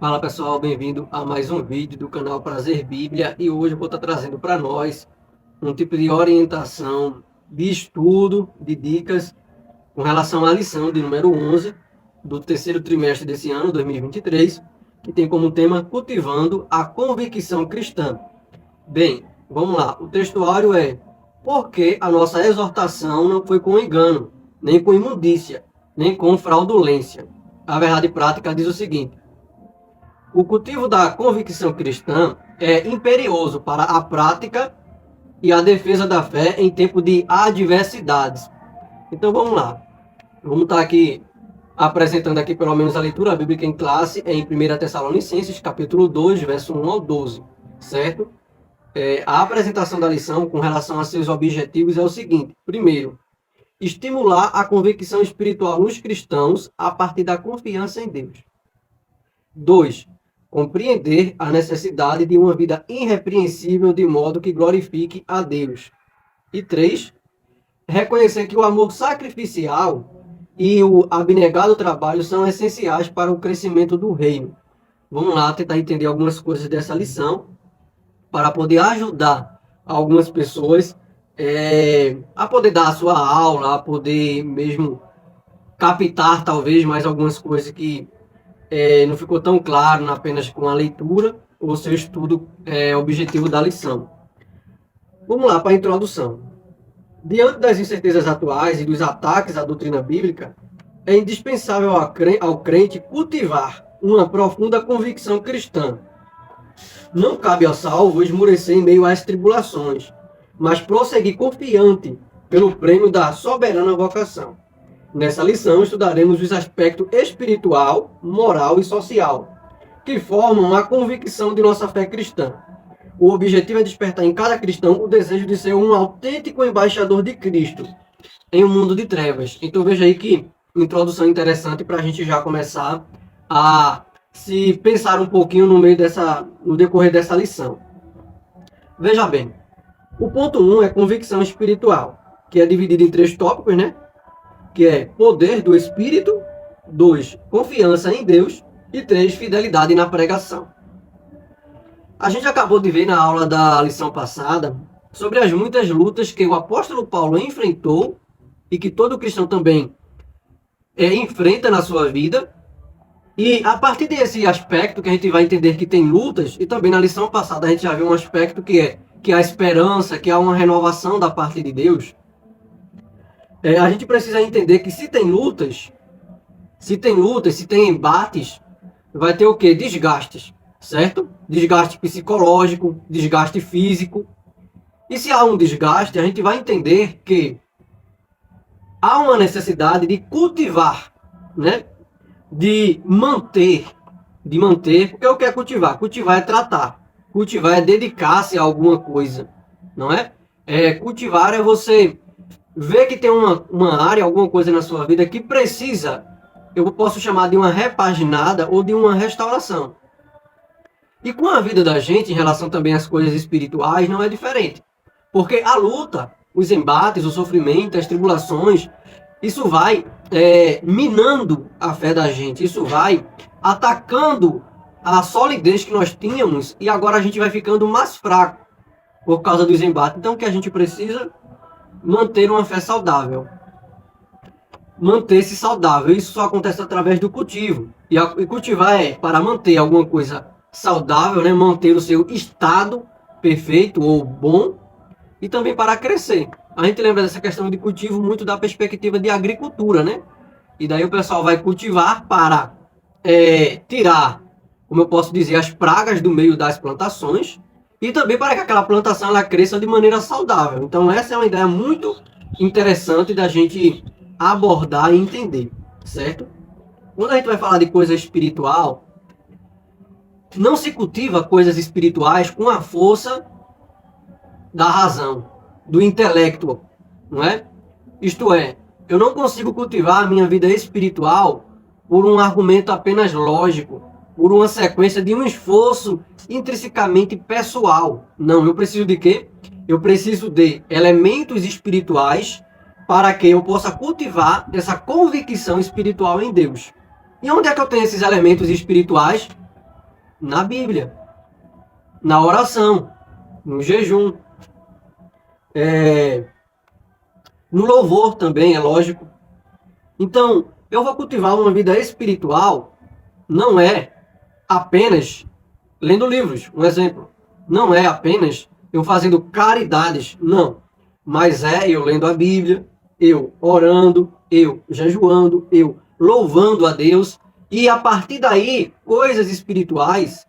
Fala pessoal, bem-vindo a mais um vídeo do canal Prazer Bíblia e hoje eu vou estar trazendo para nós um tipo de orientação de estudo, de dicas com relação à lição de número 11 do terceiro trimestre desse ano, 2023, que tem como tema Cultivando a Convicção Cristã. Bem, vamos lá, o textuário é: por que a nossa exortação não foi com engano, nem com imundícia, nem com fraudulência? A verdade prática diz o seguinte: o cultivo da convicção cristã é imperioso para a prática e a defesa da fé em tempo de adversidades. Então vamos lá. Vamos estar aqui apresentando aqui pelo menos a leitura bíblica em classe em 1 Tessalonicenses, capítulo 2, verso 1 ao 12, certo? A apresentação da lição com relação a seus objetivos é o seguinte: primeiro, estimular a convicção espiritual nos cristãos a partir da confiança em Deus. 2. Compreender a necessidade de uma vida irrepreensível de modo que glorifique a Deus. E 3. Reconhecer que o amor sacrificial e o abnegado trabalho são essenciais para o crescimento do reino. Vamos lá tentar entender algumas coisas dessa lição para poder ajudar algumas pessoas a poder dar a sua aula, a poder mesmo captar talvez mais algumas coisas que não ficou tão claro apenas com a leitura ou seu estudo objetivo da lição. Vamos lá para a introdução. Diante das incertezas atuais e dos ataques à doutrina bíblica, é indispensável ao crente cultivar uma profunda convicção cristã. Não cabe ao salvo esmorecer em meio às tribulações, mas prosseguir confiante pelo prêmio da soberana vocação. Nessa lição estudaremos os aspectos espiritual, moral e social, que formam a convicção de nossa fé cristã. O objetivo é despertar em cada cristão o desejo de ser um autêntico embaixador de Cristo em um mundo de trevas. Então veja aí que introdução interessante para a gente já começar a se pensar um pouquinho no decorrer dessa lição. Veja bem, o ponto 1 é convicção espiritual, que é dividido em 3 tópicos, né? Que é poder do Espírito, 2, confiança em Deus e 3, fidelidade na pregação. A gente acabou de ver na aula da lição passada sobre as muitas lutas que o apóstolo Paulo enfrentou e que todo cristão também enfrenta na sua vida. E a partir desse aspecto que a gente vai entender que tem lutas, e também na lição passada a gente já viu um aspecto que é a esperança, que há uma renovação da parte de Deus. A gente precisa entender que se tem lutas, se tem embates, vai ter o quê? Desgastes, certo? Desgaste psicológico, desgaste físico. E se há um desgaste, a gente vai entender que há uma necessidade de cultivar, né? De manter, porque o que é cultivar? Cultivar é tratar, cultivar é dedicar-se a alguma coisa, não é? Cultivar é você ver que tem uma área, alguma coisa na sua vida que precisa, eu posso chamar de uma repaginada ou de uma restauração. E com a vida da gente, em relação também às coisas espirituais, não é diferente. Porque a luta, os embates, o sofrimento, as tribulações, isso vai minando a fé da gente, isso vai atacando a solidez que nós tínhamos e agora a gente vai ficando mais fraco por causa dos embates. Então o que a gente precisa? Manter uma fé saudável. Manter-se saudável. Isso só acontece através do cultivo. E cultivar é para manter alguma coisa saudável, né? Manter o seu estado perfeito ou bom. E também para crescer. A gente lembra dessa questão de cultivo muito da perspectiva de agricultura, né? E daí o pessoal vai cultivar para tirar, como eu posso dizer, as pragas do meio das plantações. E também para que aquela plantação ela cresça de maneira saudável. Então essa é uma ideia muito interessante da gente abordar e entender, certo? Quando a gente vai falar de coisa espiritual, não se cultiva coisas espirituais com a força da razão, do intelecto, não é? Isto é, eu não consigo cultivar a minha vida espiritual por um argumento apenas lógico, por uma sequência de um esforço intrinsecamente pessoal. Não, eu preciso de quê? Eu preciso de elementos espirituais para que eu possa cultivar essa convicção espiritual em Deus. E onde é que eu tenho esses elementos espirituais? Na Bíblia, na oração, no jejum, no louvor também, é lógico. Então, eu vou cultivar uma vida espiritual, não é apenas lendo livros, um exemplo. Não é apenas eu fazendo caridades, não. Mas é eu lendo a Bíblia, eu orando, eu jejuando, eu louvando a Deus. E a partir daí, coisas espirituais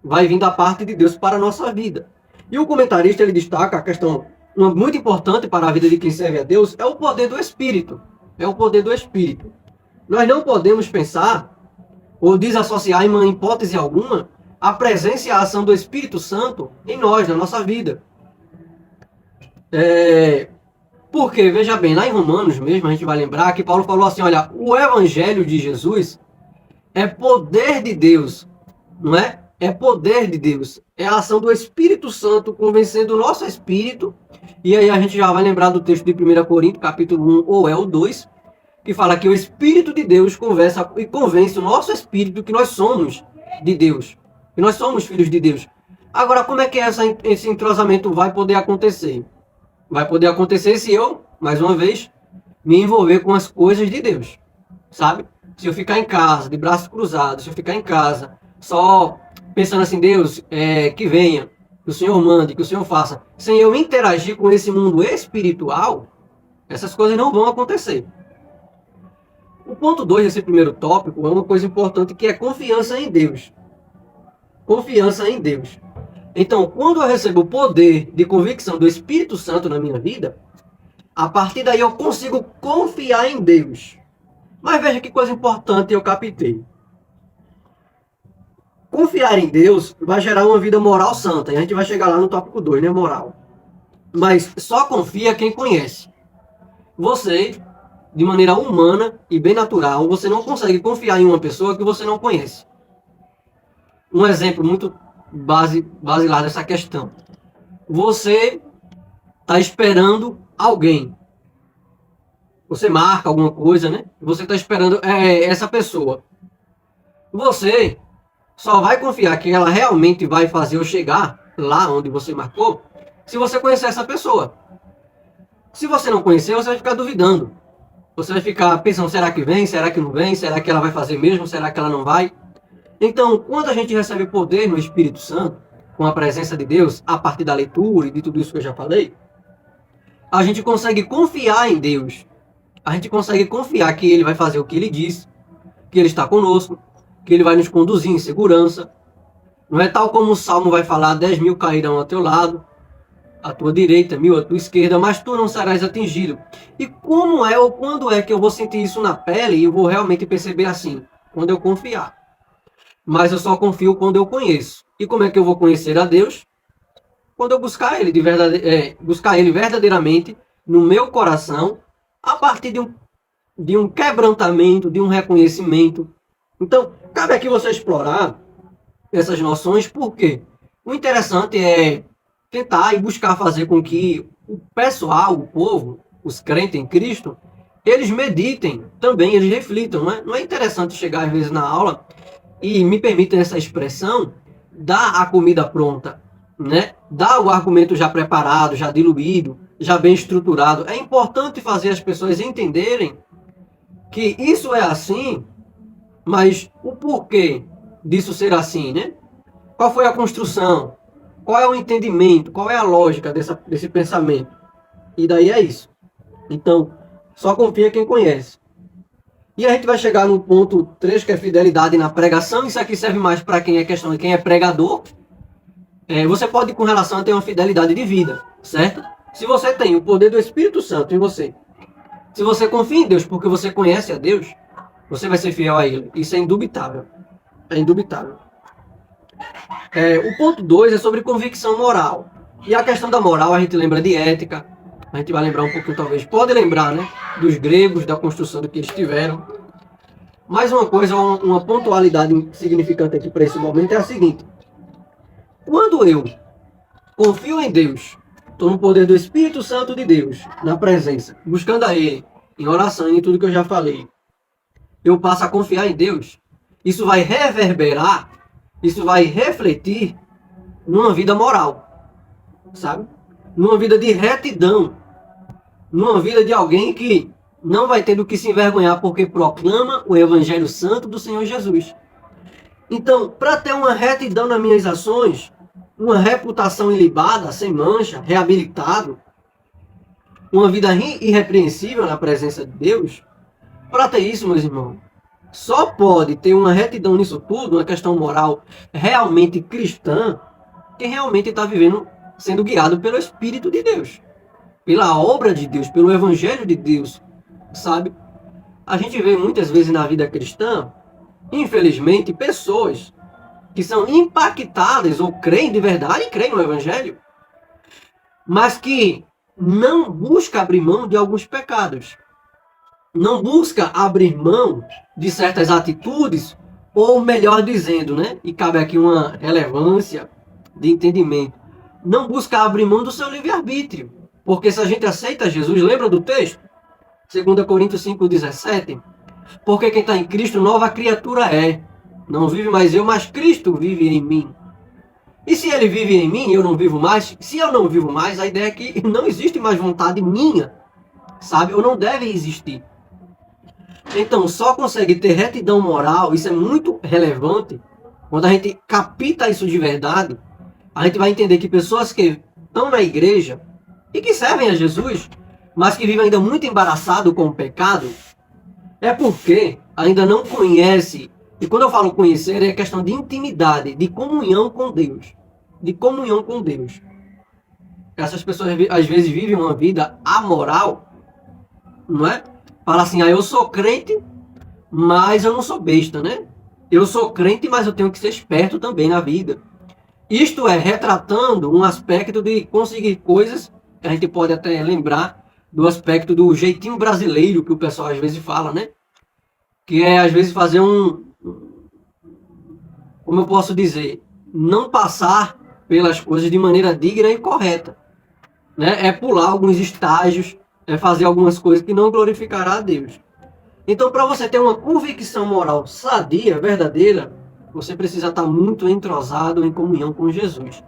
vai vir da parte de Deus para a nossa vida. E o comentarista ele destaca a questão muito importante para a vida de quem serve a Deus, é o poder do Espírito. É o poder do Espírito. Nós não podemos pensar ou desassociar em hipótese alguma a presença e a ação do Espírito Santo em nós, na nossa vida. Porque, veja bem, lá em Romanos mesmo, a gente vai lembrar que Paulo falou assim, olha, o Evangelho de Jesus é poder de Deus, não é? É poder de Deus. É a ação do Espírito Santo convencendo o nosso espírito. E aí a gente já vai lembrar do texto de 1 Coríntios, capítulo 1, ou é o 2, que fala que o Espírito de Deus conversa e convence o nosso espírito que nós somos de Deus, que nós somos filhos de Deus. Agora, como é que esse entrosamento vai poder acontecer? Vai poder acontecer se eu, mais uma vez, me envolver com as coisas de Deus, sabe? Se eu ficar em casa, de braços cruzados, se eu ficar em casa, só pensando assim, Deus, que venha, que o Senhor mande, que o Senhor faça, sem eu interagir com esse mundo espiritual, essas coisas não vão acontecer. O ponto 2 desse primeiro tópico é uma coisa importante que é confiança em Deus. Confiança em Deus. Então, quando eu recebo o poder de convicção do Espírito Santo na minha vida, a partir daí eu consigo confiar em Deus. Mas veja que coisa importante eu captei. Confiar em Deus vai gerar uma vida moral santa. E a gente vai chegar lá no tópico 2, né? Moral. Mas só confia quem conhece. Você, de maneira humana e bem natural, você não consegue confiar em uma pessoa que você não conhece. Um exemplo muito basilar dessa questão. Você está esperando alguém. Você marca alguma coisa, né? Você está esperando essa pessoa. Você só vai confiar que ela realmente vai fazer eu chegar lá onde você marcou se você conhecer essa pessoa. Se você não conhecer, você vai ficar duvidando. Você vai ficar pensando, será que vem? Será que não vem? Será que ela vai fazer mesmo? Será que ela não vai? Então, quando a gente recebe poder no Espírito Santo, com a presença de Deus, a partir da leitura e de tudo isso que eu já falei, a gente consegue confiar em Deus. A gente consegue confiar que Ele vai fazer o que Ele diz, que Ele está conosco, que Ele vai nos conduzir em segurança. Não é tal como o Salmo vai falar, 10.000 cairão ao teu lado, à tua direita, 1.000 à tua esquerda, mas tu não serás atingido. E como é ou quando é que eu vou sentir isso na pele e eu vou realmente perceber assim? Quando eu confiar. Mas eu só confio quando eu conheço. E como é que eu vou conhecer a Deus? Quando eu buscar Ele, buscar Ele verdadeiramente no meu coração, a partir de um quebrantamento, de um reconhecimento. Então, cabe aqui você explorar essas noções, porque o interessante é tentar e buscar fazer com que o pessoal, o povo, os crentes em Cristo, eles meditem também, eles reflitam. Não é interessante chegar às vezes na aula e, me permitem essa expressão, dar a comida pronta, né? Dar o argumento já preparado, já diluído, já bem estruturado. É importante fazer as pessoas entenderem que isso é assim, mas o porquê disso ser assim, né? Qual foi a construção? Qual é o entendimento? Qual é a lógica desse pensamento? E daí é isso. Então, só confia quem conhece. E a gente vai chegar no ponto 3, que é fidelidade na pregação. Isso aqui serve mais para quem é questão de quem é pregador. Você pode, com relação a ter uma fidelidade de vida, certo? Se você tem o poder do Espírito Santo em você, se você confia em Deus porque você conhece a Deus, você vai ser fiel a Ele. Isso é indubitável. É indubitável. O ponto 2 é sobre convicção moral. E a questão da moral, a gente lembra de ética. A gente vai lembrar um pouquinho, talvez. Pode lembrar, né? Dos gregos, da construção do que eles tiveram. Mais uma coisa, uma pontualidade significante aqui para esse momento é a seguinte. Quando eu confio em Deus, estou no poder do Espírito Santo de Deus, na presença, buscando a Ele, em oração e em tudo que eu já falei, eu passo a confiar em Deus. Isso vai reverberar isso vai refletir numa vida moral, sabe? Numa vida de retidão, numa vida de alguém que não vai ter do que se envergonhar porque proclama o Evangelho Santo do Senhor Jesus. Então, para ter uma retidão nas minhas ações, uma reputação ilibada, sem mancha, reabilitado, uma vida irrepreensível na presença de Deus, para ter isso, meus irmãos, só pode ter uma retidão nisso tudo, uma questão moral realmente cristã, quem realmente está vivendo, sendo guiado pelo Espírito de Deus, pela obra de Deus, pelo Evangelho de Deus, sabe? A gente vê muitas vezes na vida cristã, infelizmente, pessoas que são impactadas ou creem de verdade, creem no Evangelho, mas que não busca abrir mão de alguns pecados. Não busca abrir mão de certas atitudes, ou melhor dizendo, né? E cabe aqui uma relevância de entendimento. Não busca abrir mão do seu livre-arbítrio. Porque se a gente aceita Jesus, lembra do texto? 2 Coríntios 5,17. Porque quem está em Cristo, nova criatura é. Não vive mais eu, mas Cristo vive em mim. E se ele vive em mim, eu não vivo mais. Se eu não vivo mais, a ideia é que não existe mais vontade minha, sabe? Ou não deve existir. Então, só consegue ter retidão moral, isso é muito relevante. Quando a gente capta isso de verdade, a gente vai entender que pessoas que estão na igreja e que servem a Jesus, mas que vivem ainda muito embaraçado com o pecado, é porque ainda não conhece. E quando eu falo conhecer, é questão de intimidade, de comunhão com Deus. De comunhão com Deus. Essas pessoas às vezes vivem uma vida amoral, não é? Fala assim, eu sou crente, mas eu não sou besta, né? Eu sou crente, mas eu tenho que ser esperto também na vida. Isto é, retratando um aspecto de conseguir coisas, a gente pode até lembrar do aspecto do jeitinho brasileiro que o pessoal às vezes fala, né? Que é às vezes fazer como eu posso dizer, não passar pelas coisas de maneira digna e correta, né? É pular alguns estágios, é fazer algumas coisas que não glorificará a Deus. Então, para você ter uma convicção moral sadia, verdadeira, você precisa estar muito entrosado em comunhão com Jesus.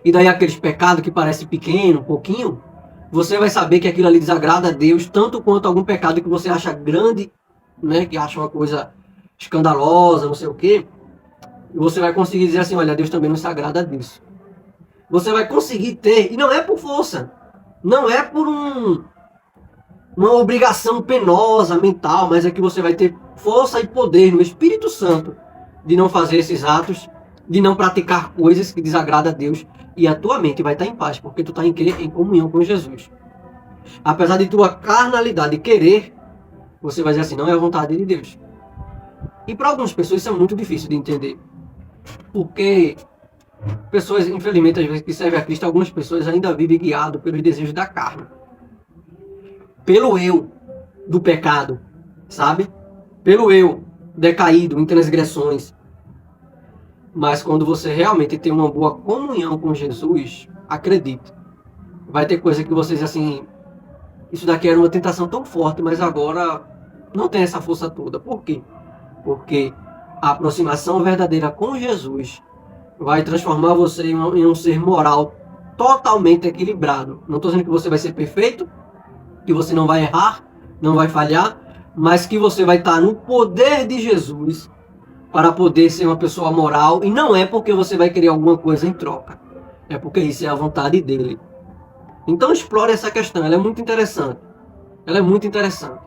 E daí aqueles pecados que parece pequeno, pouquinho, você vai saber que aquilo ali desagrada a Deus, tanto quanto algum pecado que você acha grande, né, que acha uma coisa escandalosa, não sei o quê, e você vai conseguir dizer assim, olha, Deus também não se agrada disso. Você vai conseguir ter, e não é por força, não é por uma obrigação penosa, mental, mas é que você vai ter força e poder no Espírito Santo de não fazer esses atos, de não praticar coisas que desagradam a Deus, e a tua mente vai estar em paz, porque tu está em comunhão com Jesus. Apesar de tua carnalidade querer, você vai dizer assim, não é a vontade de Deus. E para algumas pessoas isso é muito difícil de entender, porque pessoas, infelizmente, às vezes que servem a Cristo, algumas pessoas ainda vivem guiadas pelos desejos da carne, pelo eu do pecado, sabe? Pelo eu decaído em transgressões. Mas quando você realmente tem uma boa comunhão com Jesus, acredite, vai ter coisa que vocês assim, isso daqui era uma tentação tão forte, mas agora não tem essa força toda. Por quê? Porque a aproximação verdadeira com Jesus vai transformar você em um ser moral totalmente equilibrado. Não estou dizendo que você vai ser perfeito, que você não vai errar, não vai falhar, mas que você vai estar no poder de Jesus para poder ser uma pessoa moral, e não é porque você vai querer alguma coisa em troca, é porque isso é a vontade dele. Então explore essa questão, ela é muito interessante. Ela é muito interessante.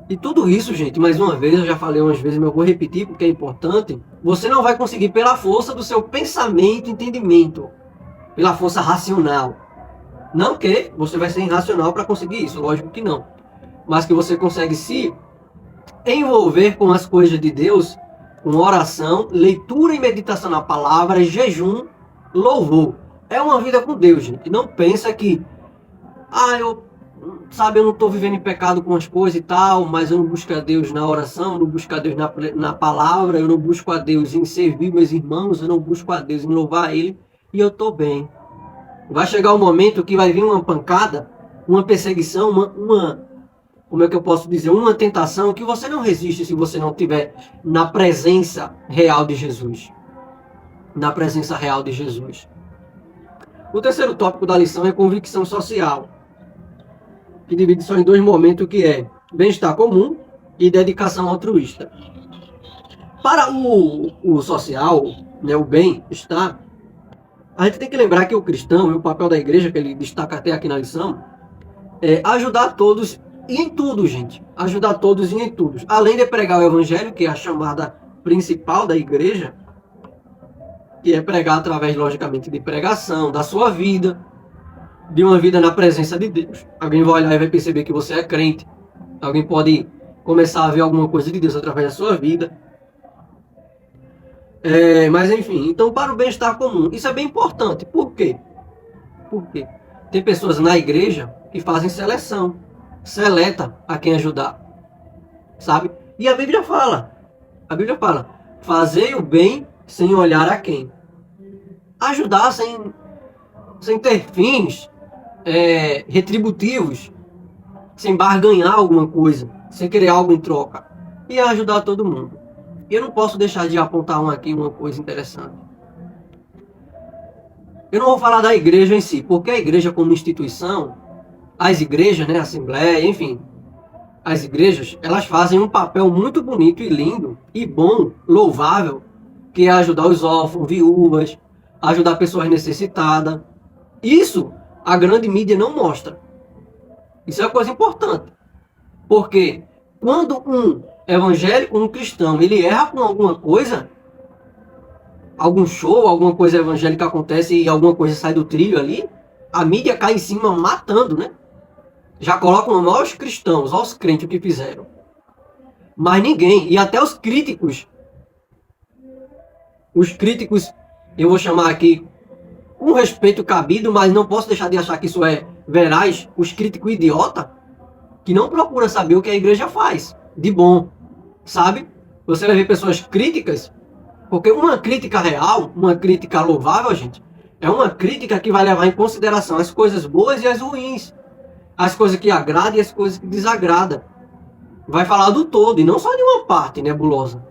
E tudo isso, gente, mais uma vez, eu já falei umas vezes, mas eu vou repetir porque é importante, você não vai conseguir pela força do seu pensamento e entendimento, pela força racional. Não que você vai ser irracional para conseguir isso, lógico que não. Mas que você consegue se envolver com as coisas de Deus, com oração, leitura e meditação na palavra, jejum, louvor. É uma vida com Deus, gente. Não pensa que, eu não estou vivendo em pecado com as coisas e tal, mas eu não busco a Deus na oração, eu não busco a Deus na palavra, eu não busco a Deus em servir meus irmãos, eu não busco a Deus em louvar Ele, e eu estou bem. Vai chegar um momento que vai vir uma pancada, uma perseguição, como é que eu posso dizer, uma tentação que você não resiste se você não estiver na presença real de Jesus. Na presença real de Jesus. O terceiro tópico da lição é convicção social, que divide só em dois momentos, que é bem-estar comum e dedicação altruísta. Para o social, né, o bem-estar, a gente tem que lembrar que o cristão, e o papel da igreja, que ele destaca até aqui na lição, é ajudar todos e em tudo, gente. Ajudar todos e em tudo. Além de pregar o evangelho, que é a chamada principal da igreja, que é pregar através, logicamente, de pregação, da sua vida, de uma vida na presença de Deus. Alguém vai olhar e vai perceber que você é crente. Alguém pode começar a ver alguma coisa de Deus através da sua vida. Mas enfim, então para o bem-estar comum, isso é bem importante. Por quê? Porque tem pessoas na igreja que fazem seleção, seleta a quem ajudar, sabe? E a Bíblia fala, fazei o bem sem olhar a quem. Ajudar sem ter fins retributivos, sem barganhar alguma coisa, sem querer algo em troca. E ajudar todo mundo. E eu não posso deixar de apontar uma coisa interessante. Eu não vou falar da igreja em si, porque a igreja como instituição, as igrejas, né, a Assembleia, enfim, as igrejas, elas fazem um papel muito bonito e lindo, e bom, louvável, que é ajudar os órfãos, viúvas, ajudar pessoas necessitadas. Isso a grande mídia não mostra. Isso é uma coisa importante. Porque quando um evangélico, um cristão, ele erra com alguma coisa, algum show, alguma coisa evangélica acontece e alguma coisa sai do trilho ali, a mídia cai em cima matando, né? Já colocam mal os cristãos, aos crentes o que fizeram. Mas ninguém, e até os críticos, eu vou chamar aqui com respeito cabido, mas não posso deixar de achar que isso é veraz, os críticos idiota, que não procura saber o que a igreja faz de bom, sabe? Você vai ver pessoas críticas, porque uma crítica real, uma crítica louvável, gente, é uma crítica que vai levar em consideração as coisas boas e as ruins, as coisas que agradam e as coisas que desagradam. Vai falar do todo e não só de uma parte nebulosa.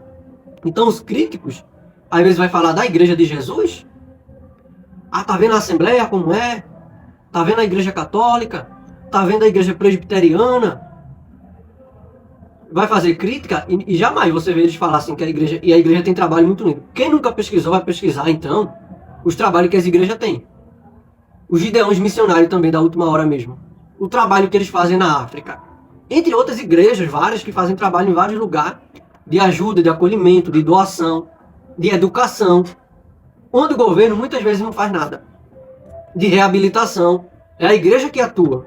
Então os críticos, às vezes vai falar da igreja de Jesus. Ah, tá vendo a Assembleia como é? Tá vendo a igreja católica? Tá vendo a igreja presbiteriana? Vai fazer crítica e jamais você vê eles falar assim que a igreja tem trabalho muito lindo. Quem nunca pesquisou vai pesquisar então os trabalhos que as igrejas têm. Os gideões missionários também da última hora mesmo. O trabalho que eles fazem na África. Entre outras igrejas, várias que fazem trabalho em vários lugares de ajuda, de acolhimento, de doação, de educação, onde o governo muitas vezes não faz nada. De reabilitação. É a igreja que atua.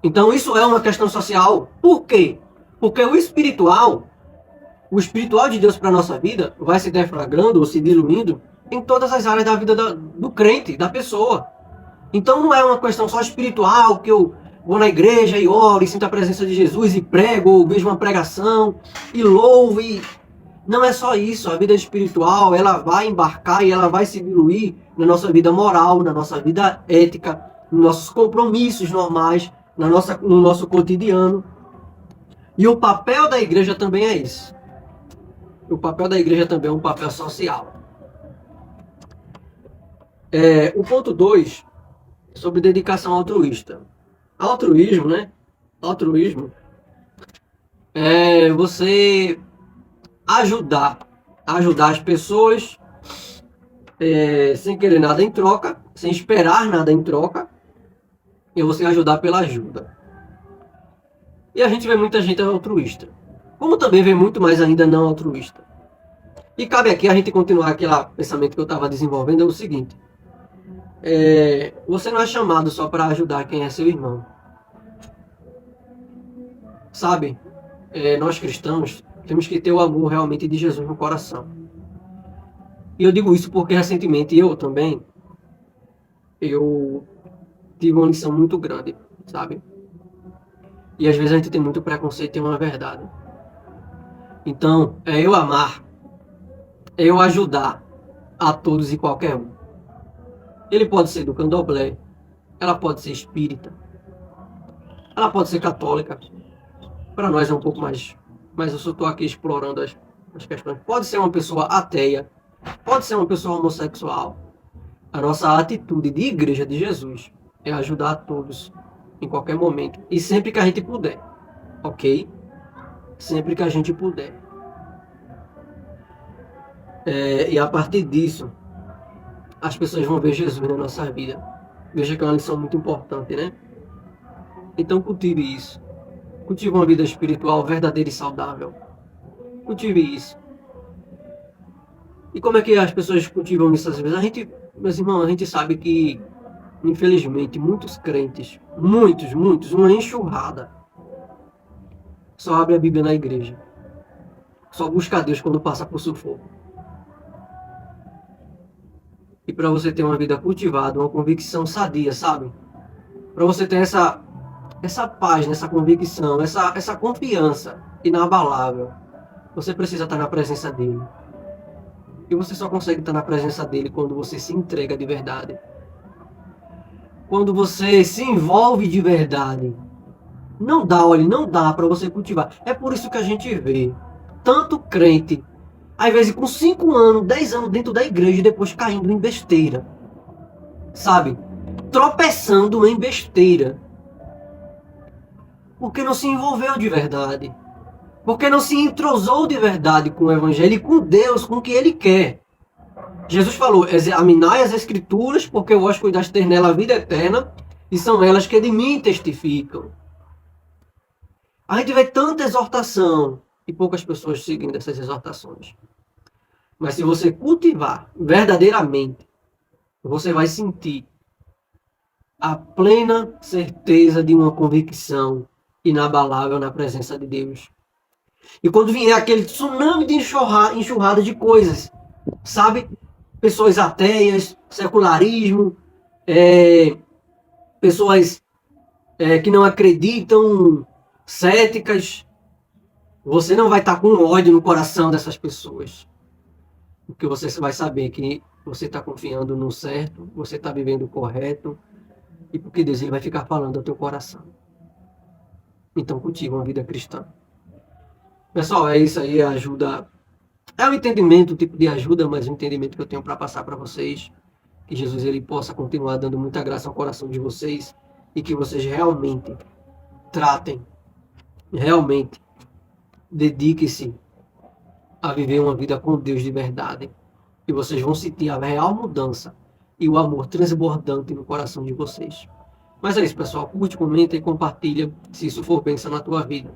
Então isso é uma questão social. Por quê? Porque o espiritual de Deus para a nossa vida vai se deflagrando ou se diluindo em todas as áreas da vida do crente, da pessoa. Então não é uma questão só espiritual, que eu vou na igreja e oro e sinto a presença de Jesus e prego, ou vejo uma pregação e louvo. Não é só isso. A vida espiritual, ela vai embarcar e ela vai se diluir na nossa vida moral, na nossa vida ética, nos nossos compromissos normais, no nosso cotidiano. E o papel da igreja também é esse. O papel da igreja também é um papel social. O ponto 2, sobre dedicação altruísta. Altruísmo, né? Altruísmo é você ajudar as pessoas sem querer nada em troca, sem esperar nada em troca, e você ajudar pela ajuda. E a gente vê muita gente altruísta, como também vê muito mais ainda não altruísta. E cabe aqui a gente continuar aquele pensamento que eu estava desenvolvendo, é o seguinte: você não é chamado só para ajudar quem é seu irmão. Sabe, nós cristãos temos que ter o amor realmente de Jesus no coração. E eu digo isso porque recentemente eu tive uma lição muito grande, sabe? E às vezes a gente tem muito preconceito em uma verdade. Então, eu amar, eu ajudar a todos e qualquer um. Ele pode ser do candomblé, ela pode ser espírita, Ela pode ser católica. Para nós é um pouco mais, mas eu só estou aqui explorando as questões. Pode ser uma pessoa ateia, pode ser uma pessoa homossexual. A nossa atitude de igreja de Jesus é ajudar a todos em qualquer momento e sempre que a gente puder, ok? Sempre que a gente puder. E a partir disso, as pessoas vão ver Jesus na nossa vida. Veja que é uma lição muito importante, né? Então cultive isso. Cultive uma vida espiritual verdadeira e saudável. Cultive isso. E como é que as pessoas cultivam isso às vezes? Meus irmãos, a gente sabe que, infelizmente, muitos crentes, muitos, uma enxurrada, só abre a Bíblia na igreja. Só busca a Deus quando passa por sufoco. E para você ter uma vida cultivada, uma convicção sadia, sabe? Para você ter essa paz, essa convicção, essa confiança inabalável, você precisa estar na presença dele. E você só consegue estar na presença dele quando você se entrega de verdade. Quando você se envolve de verdade. Não dá para você cultivar. É por isso que a gente vê tanto crente, às vezes com 5 anos, 10 anos dentro da igreja e depois caindo em besteira. Sabe? Tropeçando em besteira. Porque não se envolveu de verdade. Porque não se entrosou de verdade com o Evangelho e com Deus, com o que Ele quer. Jesus falou, examinai as Escrituras, porque vós cuidaste ter nela a vida eterna, e são elas que de mim testificam. A gente vê tanta exortação, e poucas pessoas seguindo essas exortações. Mas se você cultivar verdadeiramente, você vai sentir a plena certeza de uma convicção inabalável na presença de Deus. E quando vier aquele tsunami de enxurrada de coisas, sabe? Pessoas ateias, secularismo, pessoas que não acreditam, céticas, você não vai estar com ódio no coração dessas pessoas. Porque você vai saber que você está confiando no certo, você está vivendo o correto, e porque Deus ele vai ficar falando ao teu coração. Então cultiva uma vida cristã. Pessoal, é isso aí, ajuda. É um entendimento, um tipo de ajuda, mas um entendimento que eu tenho para passar para vocês. Que Jesus ele possa continuar dando muita graça ao coração de vocês e que vocês realmente tratem, realmente dediquem-se a viver uma vida com Deus de verdade. E vocês vão sentir a real mudança e o amor transbordante no coração de vocês. Mas é isso, pessoal. Curte, comenta e compartilha se isso for bênção na tua vida.